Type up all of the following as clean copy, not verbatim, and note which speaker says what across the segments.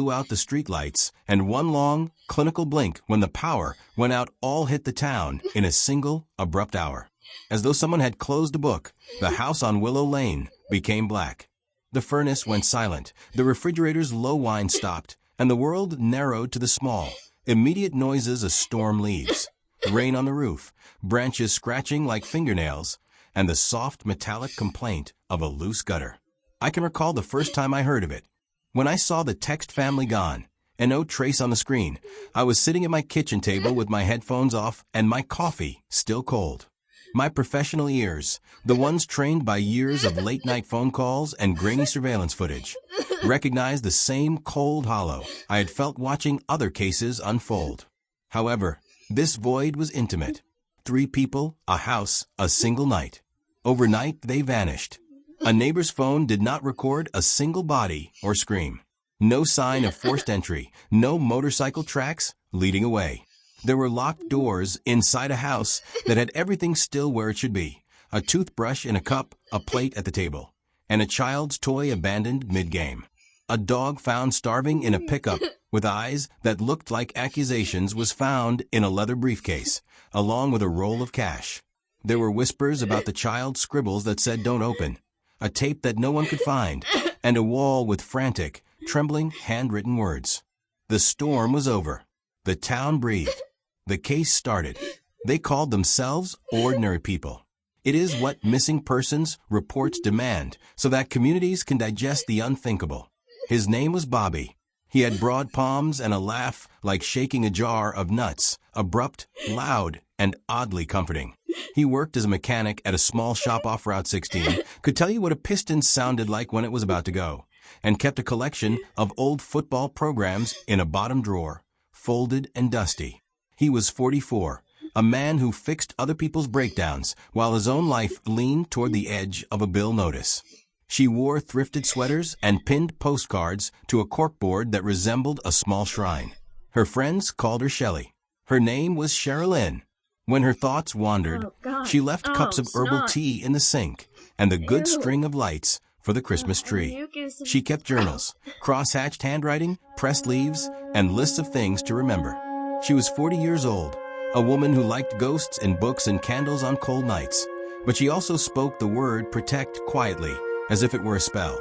Speaker 1: blew out the streetlights, and one long, clinical blink when the power went out all hit the town in a single, abrupt hour. As though someone had closed a book, the house on Willow Lane became black. The furnace went silent, the refrigerator's low whine stopped, and the world narrowed to the small, immediate noises a storm leaves. Rain on the roof, branches scratching like fingernails, and the soft metallic complaint of a loose gutter. I can recall the first time I heard of it. When I saw the text family gone, and no trace on the screen, I was sitting at my kitchen table with my headphones off and my coffee still cold. My professional ears, the ones trained by years of late-night phone calls and grainy surveillance footage, recognized the same cold hollow I had felt watching other cases unfold. However, this void was intimate. 3 people, a house, a single night. Overnight, they vanished. A neighbor's phone did not record a single body or scream. No sign of forced entry, no motorcycle tracks leading away. There were locked doors inside a house that had everything still where it should be. A toothbrush in a cup, a plate at the table, and a child's toy abandoned mid-game. A dog found starving in a pickup with eyes that looked like accusations was found in a leather briefcase, along with a roll of cash. There were whispers about the child's scribbles that said "don't open," a tape that no one could find, and a wall with frantic, trembling, handwritten words. The storm was over. The town breathed. The case started. They called themselves ordinary people. It is what missing persons reports demand so that communities can digest the unthinkable. His name was Bobby. He had broad palms and a laugh like shaking a jar of nuts, abrupt, loud, and oddly comforting. He worked as a mechanic at a small shop off Route 16, could tell you what a piston sounded like when it was about to go, and kept a collection of old football programs in a bottom drawer, folded and dusty. He was 44, a man who fixed other people's breakdowns while his own life leaned toward the edge of a bill notice. She wore thrifted sweaters and pinned postcards to a corkboard that resembled a small shrine. Her friends called her Shelley. Her name was Sherilyn. When her thoughts wandered, she left cups of herbal tea in the sink and the good string of lights for the Christmas tree. She kept journals, cross-hatched handwriting, pressed leaves, and lists of things to remember. She was 40 years old, a woman who liked ghosts and books and candles on cold nights, but she also spoke the word protect quietly, as if it were a spell.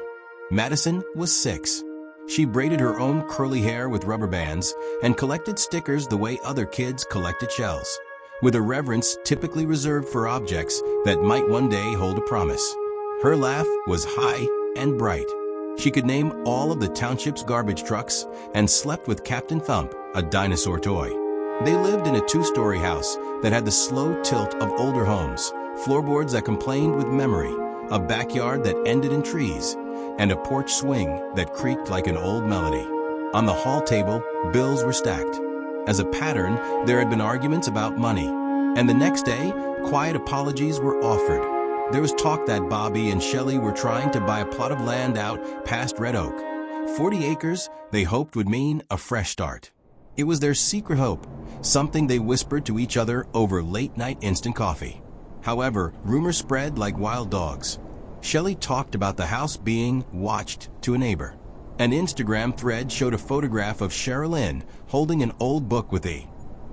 Speaker 1: Madison was 6. She braided her own curly hair with rubber bands and collected stickers the way other kids collected shells, with a reverence typically reserved for objects that might one day hold a promise. Her laugh was high and bright. She could name all of the township's garbage trucks and slept with Captain Thump, a dinosaur toy. They lived in a 2-story house that had the slow tilt of older homes, floorboards that complained with memory, a backyard that ended in trees, and a porch swing that creaked like an old melody. On the hall table, bills were stacked. As a pattern, there had been arguments about money, and the next day, quiet apologies were offered. There was talk that Bobby and Shelley were trying to buy a plot of land out past Red Oak. 40 acres they hoped would mean a fresh start. It was their secret hope, something they whispered to each other over late-night instant coffee. However, rumors spread like wild dogs. Shelley talked about the house being watched to a neighbor. An Instagram thread showed a photograph of Sherilyn holding an old book with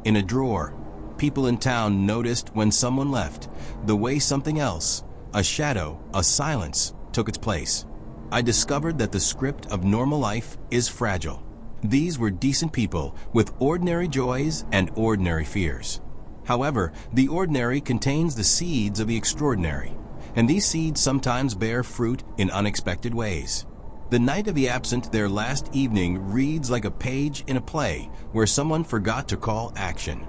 Speaker 1: in a drawer. People in town noticed when someone left, the way something else, a shadow, a silence, took its place. I discovered that the script of normal life is fragile. These were decent people with ordinary joys and ordinary fears. However, the ordinary contains the seeds of the extraordinary, and these seeds sometimes bear fruit in unexpected ways. The night of the absent, their last evening, reads like a page in a play where someone forgot to call action.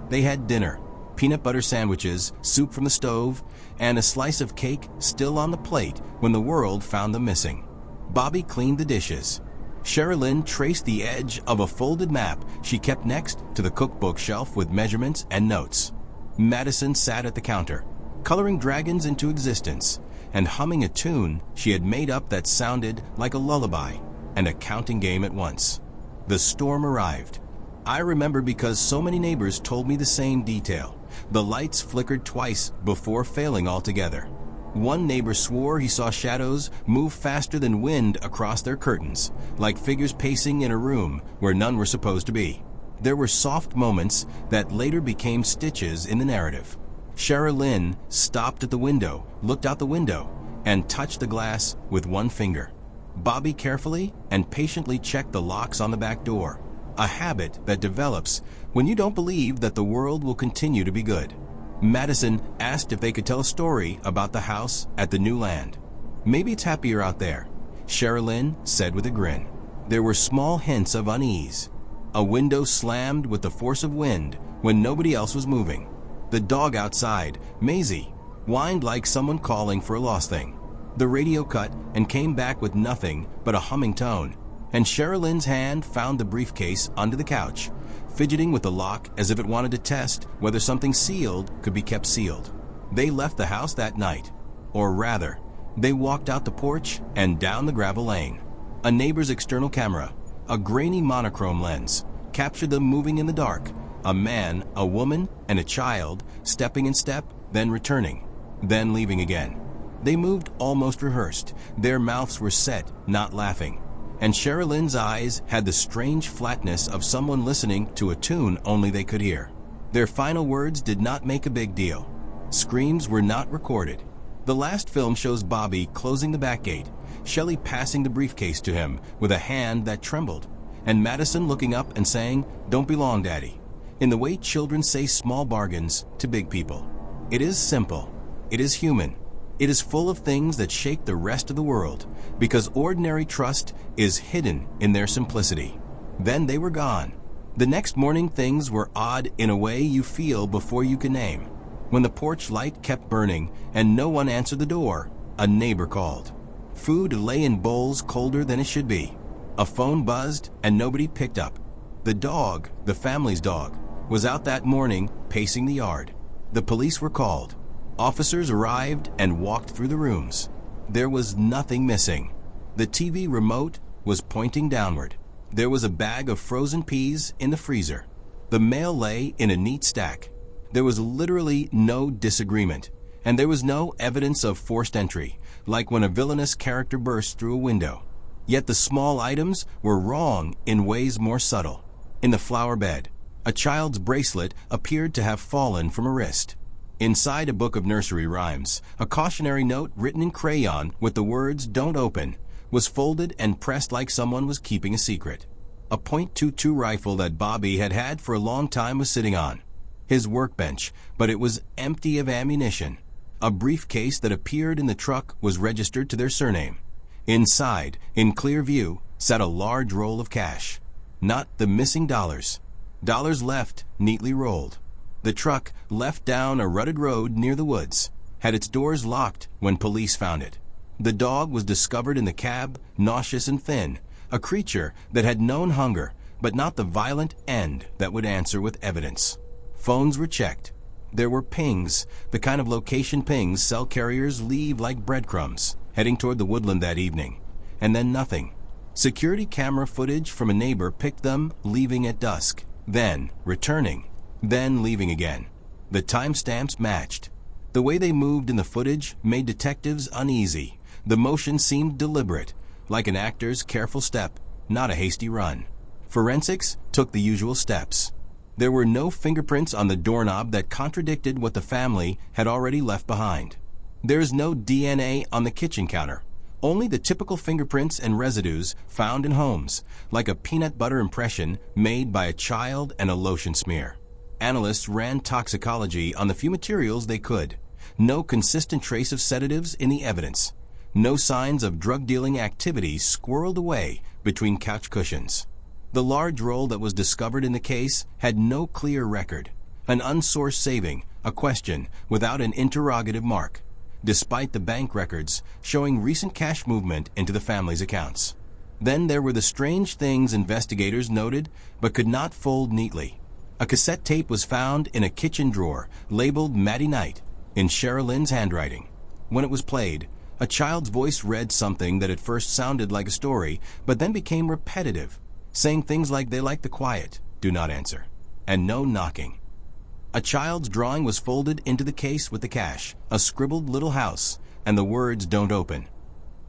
Speaker 1: They had dinner, peanut butter sandwiches, soup from the stove, and a slice of cake still on the plate when the world found them missing. Bobby cleaned the dishes. Sherilyn traced the edge of a folded map she kept next to the cookbook shelf with measurements and notes. Madison sat at the counter, coloring dragons into existence and humming a tune she had made up that sounded like a lullaby and a counting game at once. The storm arrived. I remember because so many neighbors told me the same detail. The lights flickered twice before failing altogether. One neighbor swore he saw shadows move faster than wind across their curtains, like figures pacing in a room where none were supposed to be. There were soft moments that later became stitches in the narrative. Shara Lynn stopped at the window, looked out the window, and touched the glass with one finger. Bobby carefully and patiently checked the locks on the back door, a habit that develops when you don't believe that the world will continue to be good. Madison asked if they could tell a story about the house at the new land. Maybe it's happier out there, Shara Lynn said with a grin. There were small hints of unease. A window slammed with the force of wind when nobody else was moving. The dog outside, Maisie, whined like someone calling for a lost thing. The radio cut and came back with nothing but a humming tone, and Shara Lynn's hand found the briefcase under the couch, fidgeting with the lock as if it wanted to test whether something sealed could be kept sealed. They left the house that night, or rather, they walked out the porch and down the gravel lane. A neighbor's external camera, a grainy monochrome lens, captured them moving in the dark, a man, a woman, and a child stepping in step, then returning, then leaving again. They moved almost rehearsed. Their mouths were set, not laughing. And Shara Lynn's eyes had the strange flatness of someone listening to a tune only they could hear. Their final words did not make a big deal. Screams were not recorded. The last film shows Bobby closing the back gate, Shelley passing the briefcase to him with a hand that trembled, and Madison looking up and saying, "Don't be long, Daddy," in the way children say small bargains to big people. It is simple. It is human. It is full of things that shake the rest of the world, because ordinary trust is hidden in their simplicity. Then they were gone. The next morning things were odd in a way you feel before you can name. When the porch light kept burning and no one answered the door, a neighbor called. Food lay in bowls colder than it should be. A phone buzzed and nobody picked up. The dog, the family's dog, was out that morning pacing the yard. The police were called. Officers arrived and walked through the rooms. There was nothing missing. The TV remote was pointing downward. There was a bag of frozen peas in the freezer. The mail lay in a neat stack. There was literally no disagreement, and there was no evidence of forced entry, like when a villainous character bursts through a window. Yet the small items were wrong in ways more subtle. In the flower bed, a child's bracelet appeared to have fallen from a wrist. Inside a book of nursery rhymes, a cautionary note written in crayon with the words "Don't open" was folded and pressed like someone was keeping a secret. A .22 rifle that Bobby had had for a long time was sitting on his workbench, but it was empty of ammunition. A briefcase that appeared in the truck was registered to their surname. Inside, in clear view, sat a large roll of cash. Not the missing dollars. Dollars left, neatly rolled. The truck, left down a rutted road near the woods, had its doors locked when police found it. The dog was discovered in the cab, nauseous and thin, a creature that had known hunger, but not the violent end that would answer with evidence. Phones were checked. There were pings, the kind of location pings cell carriers leave like breadcrumbs, heading toward the woodland that evening. And then nothing. Security camera footage from a neighbor picked them leaving at dusk, then returning, then leaving again. The timestamps matched. The way they moved in the footage made detectives uneasy. The motion seemed deliberate, like an actor's careful step, not a hasty run. Forensics took the usual steps. There were no fingerprints on the doorknob that contradicted what the family had already left behind. There's no DNA on the kitchen counter, only the typical fingerprints and residues found in homes, like a peanut butter impression made by a child and a lotion smear. Analysts ran toxicology on the few materials they could. No consistent trace of sedatives in the evidence. No signs of drug-dealing activity squirreled away between couch cushions. The large roll that was discovered in the case had no clear record. An unsourced saving, a question without an interrogative mark, despite the bank records showing recent cash movement into the family's accounts. Then there were the strange things investigators noted but could not fold neatly. A cassette tape was found in a kitchen drawer labeled Maddie Knight in Shara Lynn's handwriting. When it was played, a child's voice read something that at first sounded like a story but then became repetitive, saying things like "they like the quiet, do not answer," and "no knocking." A child's drawing was folded into the case with the cash, a scribbled little house, and the words don't open.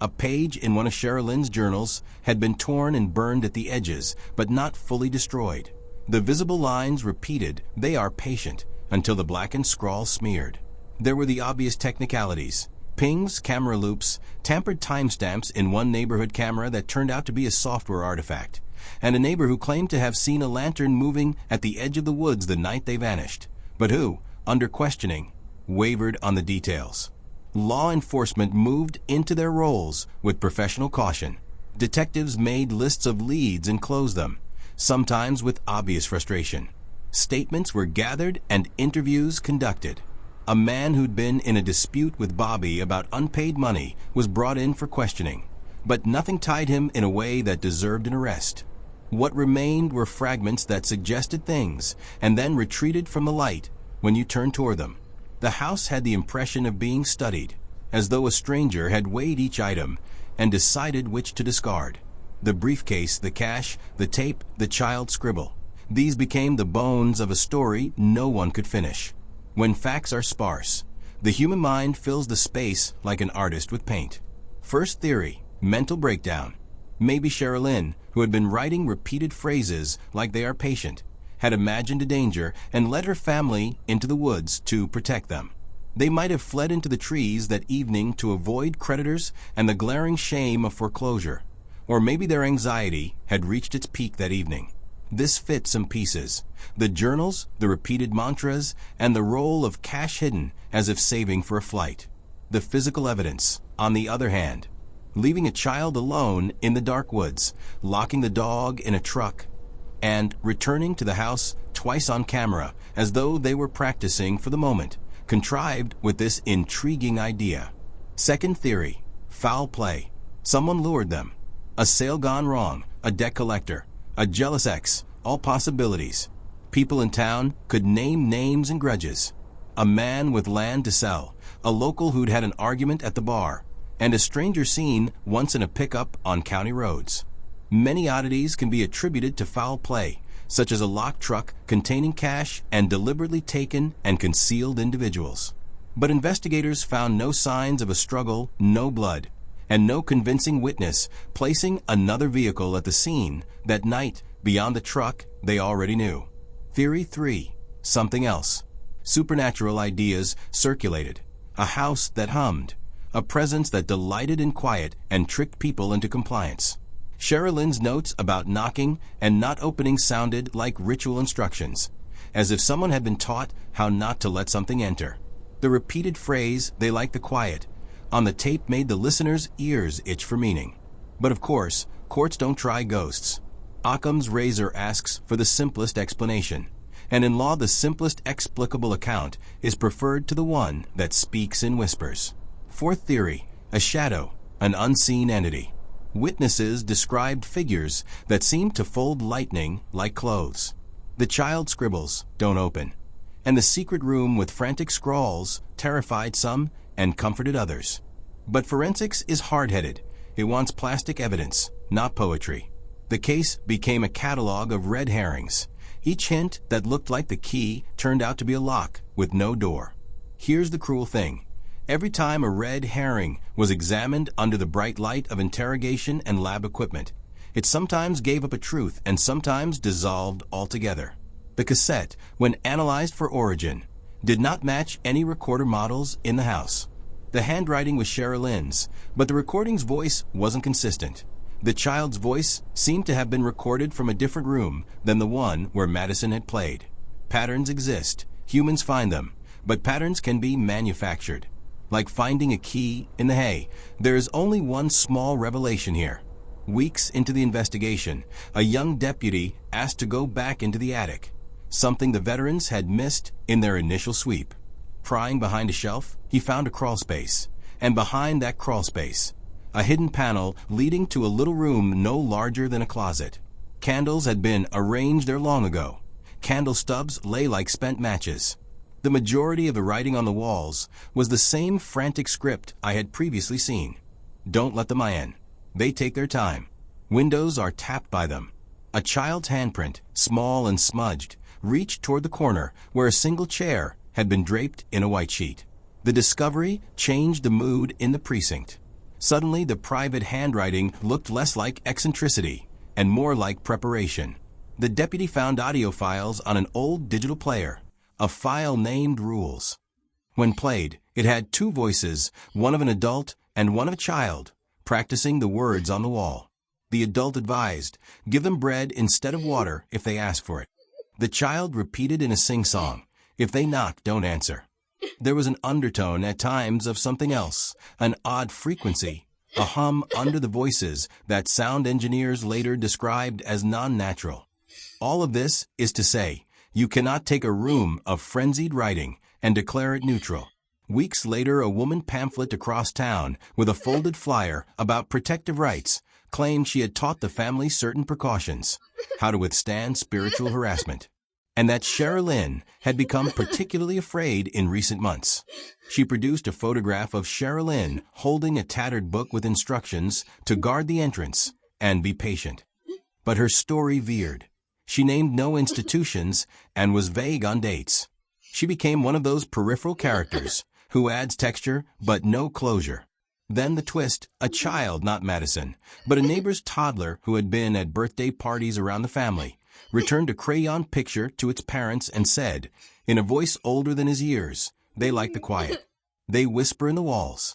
Speaker 1: A page in one of Sherilyn's journals had been torn and burned at the edges, but not fully destroyed. The visible lines repeated, "They are patient," until the blackened scrawl smeared. There were the obvious technicalities: pings, camera loops, tampered timestamps in one neighborhood camera that turned out to be a software artifact, and a neighbor who claimed to have seen a lantern moving at the edge of the woods the night they vanished, but who, under questioning, wavered on the details. Law enforcement moved into their roles with professional caution. Detectives made lists of leads and closed them, sometimes with obvious frustration. Statements were gathered and interviews conducted. A man who'd been in a dispute with Bobby about unpaid money was brought in for questioning, but nothing tied him in a way that deserved an arrest. What remained were fragments that suggested things and then retreated from the light when you turned toward them. The house had the impression of being studied, as though a stranger had weighed each item and decided which to discard. The briefcase, the cash, the tape, the child's scribble. These became the bones of a story no one could finish. When facts are sparse, the human mind fills the space like an artist with paint. First theory, mental breakdown. Maybe Sherilyn, who had been writing repeated phrases like "they are patient," had imagined a danger and led her family into the woods to protect them. They might have fled into the trees that evening to avoid creditors and the glaring shame of foreclosure. Or maybe their anxiety had reached its peak that evening. This fit some pieces: the journals, the repeated mantras, and the roll of cash hidden as if saving for a flight. The physical evidence, on the other hand, leaving a child alone in the dark woods, locking the dog in a truck, and returning to the house twice on camera as though they were practicing for the moment, contrived with this intriguing idea. Second theory, foul play. Someone lured them. A sale gone wrong, a debt collector, a jealous ex, all possibilities. People in town could name names and grudges. A man with land to sell, a local who'd had an argument at the bar, and a stranger seen once in a pickup on county roads. Many oddities can be attributed to foul play, such as a locked truck containing cash and deliberately taken and concealed individuals. But investigators found no signs of a struggle, no blood, and no convincing witness placing another vehicle at the scene that night beyond the truck they already knew. Theory 3. Something else. Supernatural ideas circulated. A house that hummed. A presence that delighted in quiet and tricked people into compliance. Sherilyn's notes about knocking and not opening sounded like ritual instructions, as if someone had been taught how not to let something enter. The repeated phrase, "they like the quiet," on the tape made the listener's ears itch for meaning. But of course, courts don't try ghosts. Occam's razor asks for the simplest explanation, and in law the simplest explicable account is preferred to the one that speaks in whispers. Fourth theory, a shadow, an unseen entity. Witnesses described figures that seemed to fold lightning like clothes. The child scribbles, "don't open," and the secret room with frantic scrawls terrified some and comforted others. But forensics is hard-headed. It wants plastic evidence, not poetry. The case became a catalog of red herrings. Each hint that looked like the key turned out to be a lock with no door. Here's the cruel thing. Every time a red herring was examined under the bright light of interrogation and lab equipment, it sometimes gave up a truth and sometimes dissolved altogether. The cassette, when analyzed for origin, did not match any recorder models in the house. The handwriting was Sherilyn's, but the recording's voice wasn't consistent. The child's voice seemed to have been recorded from a different room than the one where Madison had played. Patterns exist. Humans find them, but patterns can be manufactured. Like finding a key in the hay, there is only one small revelation here. Weeks into the investigation, a young deputy asked to go back into the attic, something the veterans had missed in their initial sweep. Prying behind a shelf, he found a crawlspace, and behind that crawlspace, a hidden panel leading to a little room no larger than a closet. Candles had been arranged there long ago. Candle stubs lay like spent matches. The majority of the writing on the walls was the same frantic script I had previously seen. Don't let them in. They take their time. Windows are tapped by them. A child's handprint, small and smudged, reached toward the corner where a single chair had been draped in a white sheet. The discovery changed the mood in the precinct. Suddenly, the private handwriting looked less like eccentricity and more like preparation. The deputy found audio files on an old digital player, a file named Rules. When played, it had two voices, one of an adult and one of a child, practicing the words on the wall. The adult advised, give them bread instead of water if they ask for it. The child repeated in a sing-song, if they knock, don't answer. There was an undertone at times of something else, an odd frequency, a hum under the voices that sound engineers later described as non-natural. All of this is to say, you cannot take a room of frenzied writing and declare it neutral. Weeks later, a woman pamphlet across town with a folded flyer about protective rights claimed she had taught the family certain precautions, how to withstand spiritual harassment, and that Sherilyn had become particularly afraid in recent months. She produced a photograph of Sherilyn holding a tattered book with instructions to guard the entrance and be patient. But her story veered. She named no institutions and was vague on dates. She became one of those peripheral characters who adds texture but no closure. Then the twist, a child, not Madison, but a neighbor's toddler who had been at birthday parties around the family, returned a crayon picture to its parents and said, in a voice older than his years, they like the quiet. They whisper in the walls.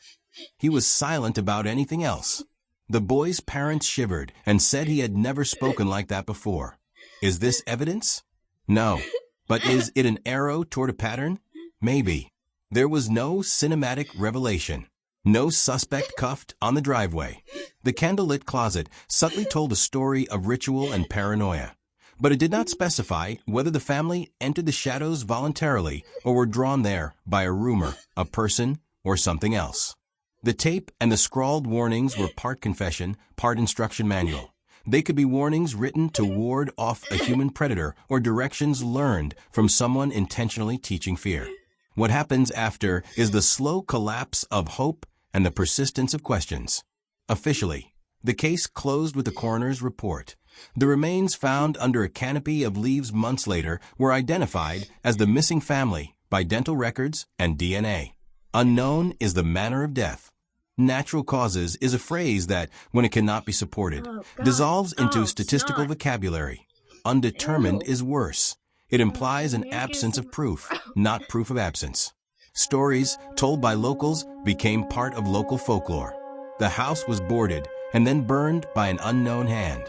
Speaker 1: He was silent about anything else. The boy's parents shivered and said he had never spoken like that before. Is this evidence? No. But is it an arrow toward a pattern? Maybe. There was no cinematic revelation. No suspect cuffed on the driveway. The candlelit closet subtly told a story of ritual and paranoia. But it did not specify whether the family entered the shadows voluntarily or were drawn there by a rumor, a person, or something else. The tape and the scrawled warnings were part confession, part instruction manual. They could be warnings written to ward off a human predator or directions learned from someone intentionally teaching fear. What happens after is the slow collapse of hope and the persistence of questions. Officially, the case closed with the coroner's report. The remains found under a canopy of leaves months later were identified as the missing family by dental records and DNA. Unknown is the manner of death. Natural causes is a phrase that, when it cannot be supported, dissolves into statistical vocabulary. Undetermined is worse. It implies an absence of proof, not proof of absence. Stories told by locals became part of local folklore. The house was boarded and then burned by an unknown hand.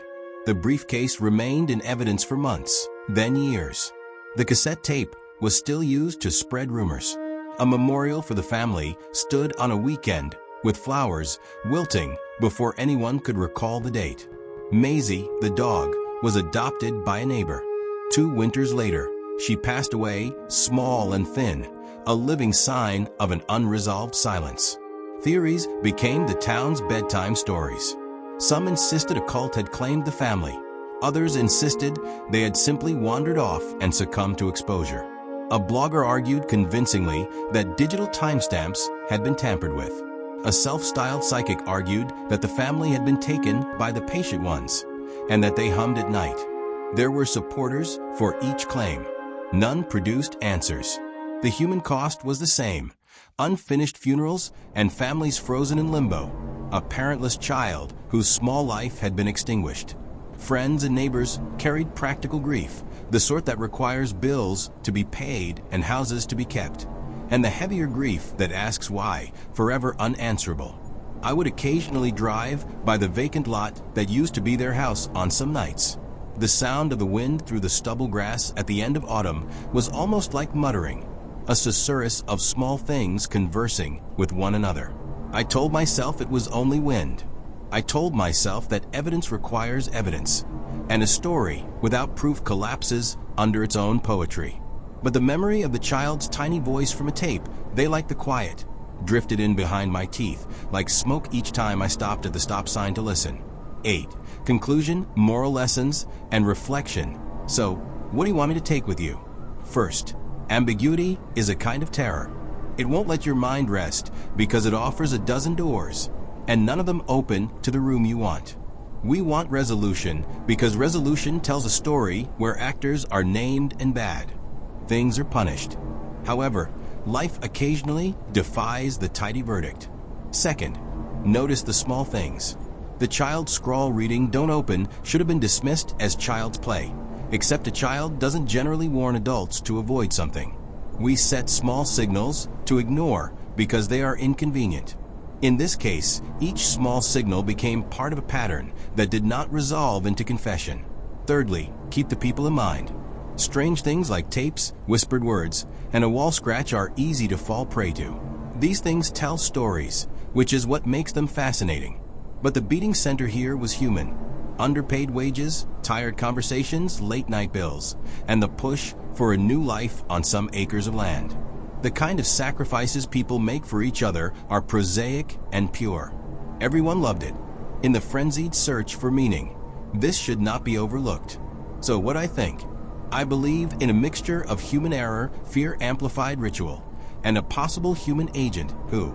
Speaker 1: The briefcase remained in evidence for months, then years. The cassette tape was still used to spread rumors. A memorial for the family stood on a weekend with flowers wilting before anyone could recall the date. Maisie, the dog, was adopted by a neighbor. 2 winters later, she passed away, small and thin, a living sign of an unresolved silence. Theories became the town's bedtime stories. Some insisted a cult had claimed the family. Others insisted they had simply wandered off and succumbed to exposure. A blogger argued convincingly that digital timestamps had been tampered with. A self-styled psychic argued that the family had been taken by the patient ones and that they hummed at night. There were supporters for each claim. None produced answers. The human cost was the same: unfinished funerals and families frozen in limbo, a parentless child whose small life had been extinguished. Friends and neighbors carried practical grief, the sort that requires bills to be paid and houses to be kept, and the heavier grief that asks why, forever unanswerable. I would occasionally drive by the vacant lot that used to be their house on some nights. The sound of the wind through the stubble grass at the end of autumn was almost like muttering, a susurrus of small things conversing with one another. I told myself it was only wind. I told myself that evidence requires evidence, and a story without proof collapses under its own poetry. But the memory of the child's tiny voice from a tape, "They like the quiet," drifted in behind my teeth, like smoke each time I stopped at the stop sign to listen. 8. Conclusion, moral lessons, and reflection. So, what do you want me to take with you? First, ambiguity is a kind of terror. It won't let your mind rest because it offers a dozen doors, and none of them open to the room you want. We want resolution because resolution tells a story where actors are named and bad. Things are punished. However, Life occasionally defies the tidy verdict. Second, notice the small things. The child's scrawl reading "Don't open" should have been dismissed as child's play, except a child doesn't generally warn adults to avoid something. We set small signals to ignore because they are inconvenient. In this case, each small signal became part of a pattern that did not resolve into confession. Thirdly, keep the people in mind. Strange things like tapes, whispered words, and a wall scratch are easy to fall prey to. These things tell stories, which is what makes them fascinating. But the beating center here was human. Underpaid wages, tired conversations, late-night bills, and the push for a new life on some acres of land. The kind of sacrifices people make for each other are prosaic and pure. Everyone loved it. In the frenzied search for meaning, this should not be overlooked. So what I think? I believe in a mixture of human error, fear-amplified ritual, and a possible human agent who,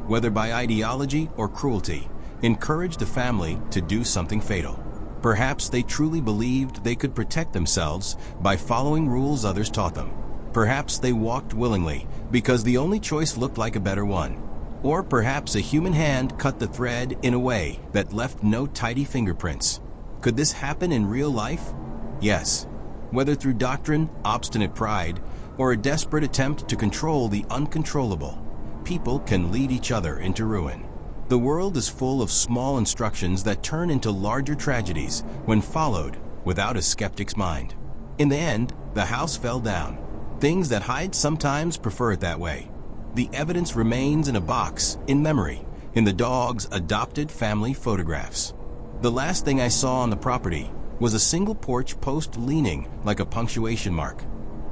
Speaker 1: whether by ideology or cruelty, encouraged the family to do something fatal. Perhaps they truly believed they could protect themselves by following rules others taught them. Perhaps they walked willingly because the only choice looked like a better one. Or perhaps a human hand cut the thread in a way that left no tidy fingerprints. Could this happen in real life? Yes. Whether through doctrine, obstinate pride, or a desperate attempt to control the uncontrollable, people can lead each other into ruin. The world is full of small instructions that turn into larger tragedies when followed without a skeptic's mind. In the end, the house fell down. Things that hide sometimes prefer it that way. The evidence remains in a box, in memory, in the dog's adopted family photographs. The last thing I saw on the property was a single porch post leaning like a punctuation mark.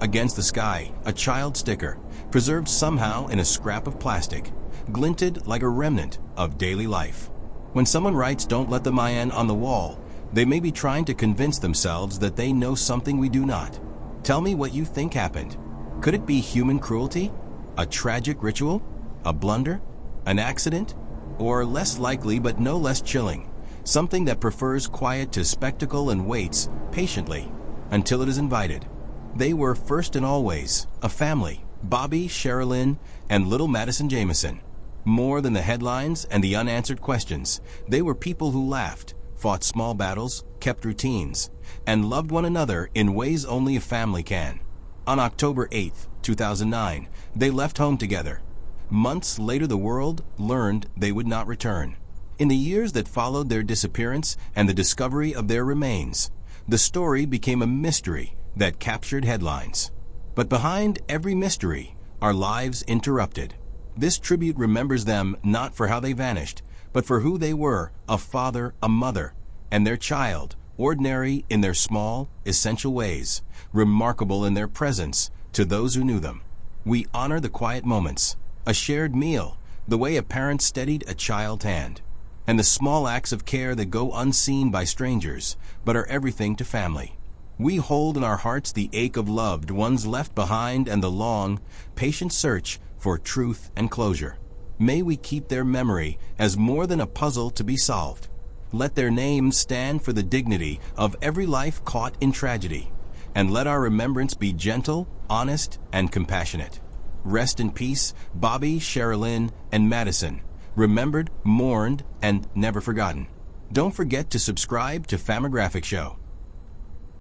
Speaker 1: Against the sky, a child sticker, preserved somehow in a scrap of plastic, glinted like a remnant of daily life. When someone writes "Don't let the Mayan" on the wall, they may be trying to convince themselves that they know something we do not. Tell me what you think happened. Could it be human cruelty? A tragic ritual? A blunder? An accident? Or less likely but no less chilling, something that prefers quiet to spectacle and waits patiently until it is invited. They were first and always a family, Bobby, Sherilyn, and little Madison Jameson. More than the headlines and the unanswered questions, they were people who laughed, fought small battles, kept routines, and loved one another in ways only a family can. On October 8, 2009, they left home together. Months later, the world learned they would not return. In the years that followed their disappearance and the discovery of their remains, the story became a mystery that captured headlines. But behind every mystery are lives interrupted. This tribute remembers them not for how they vanished, but for who they were, a father, a mother, and their child, ordinary in their small, essential ways, remarkable in their presence to those who knew them. We honor the quiet moments, a shared meal, the way a parent steadied a child's hand, and the small acts of care that go unseen by strangers, but are everything to family. We hold in our hearts the ache of loved ones left behind and the long, patient search for truth and closure. May we keep their memory as more than a puzzle to be solved. Let their names stand for the dignity of every life caught in tragedy, and let our remembrance be gentle, honest, and compassionate. Rest in peace, Bobby, Sherilyn, and Madison, remembered, mourned, and never forgotten. Don't forget to subscribe to Famigraphic Show.